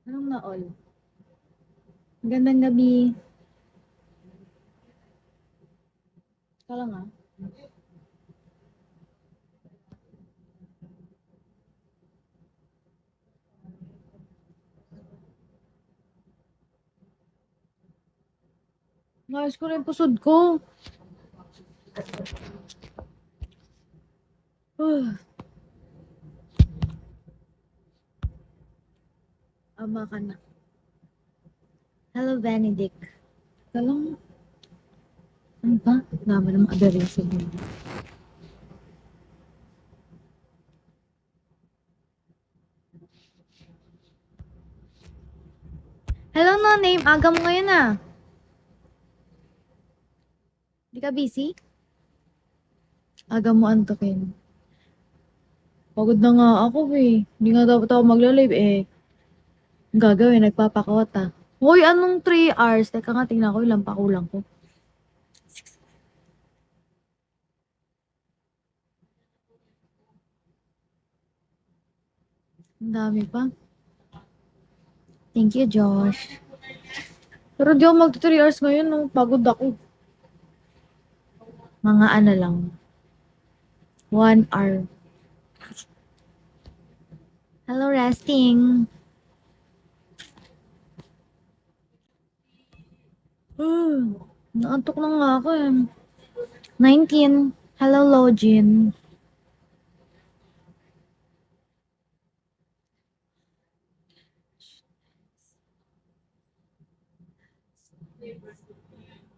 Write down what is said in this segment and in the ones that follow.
Anong na all? Magandang gabi. Kala nga. Nayos ko rin pusod ko. Ama ka na. Hello, Benedict. Kalang, ano ba? Naman ng adarin sa mundo. Hello, no name. Aga mo ngayon ah. Di ka busy? Aga mo antokin. Pagod na nga ako eh. Hindi nga dapat ako magla-live eh. Ang gagawin, nagpapakawat ah. Hoy, anong 3 hours? Teka nga, tingnan ko ilang pakulang ko. Ang dami pa. Thank you, Josh. Pero di ako mag 3 hours ngayon, no? Pagod ako. Mga ano lang. 1 hour. Hello, resting. Naantok na nga ako eh. 19. Hello, Login.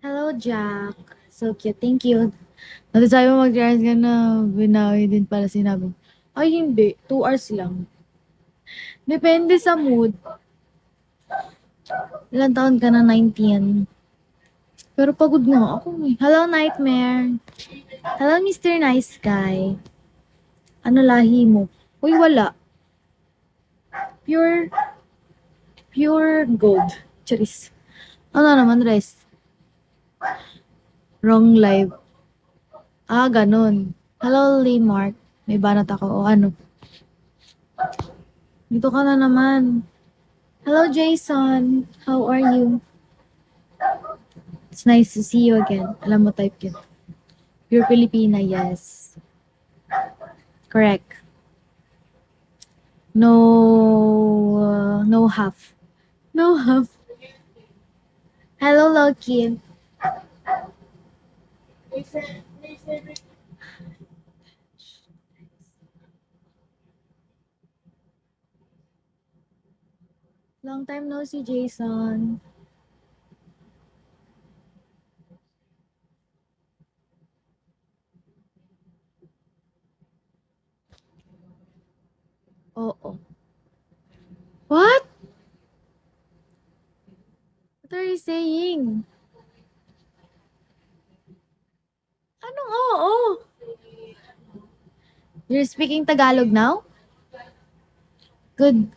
Hello, Jack. So cute. Thank you. Dati sabi mo mag-dance ka na, binawi din pala sinabi. Ay, hindi. 2 hours lang. Depende sa mood. Ilang taon ka na? 19. Pero pagod nga ako eh. Hello, Nightmare. Hello, Mr. Nice Guy. Ano lahi mo? Uy, wala. Pure, pure gold. Charis. Ano naman, rest? Wrong live. Ah, ganun. Hello, Lee Mark. May banat ako. O ano? Dito ka na naman. Hello, Jason. How are you? It's nice to see you again. Alam mo, type yun. Pure Filipina, yes. Correct. No, no half. No half. Hello, Loki. Long time no see, Jason. Oo. What? What are you saying? Anong oo? You're speaking Tagalog now? Good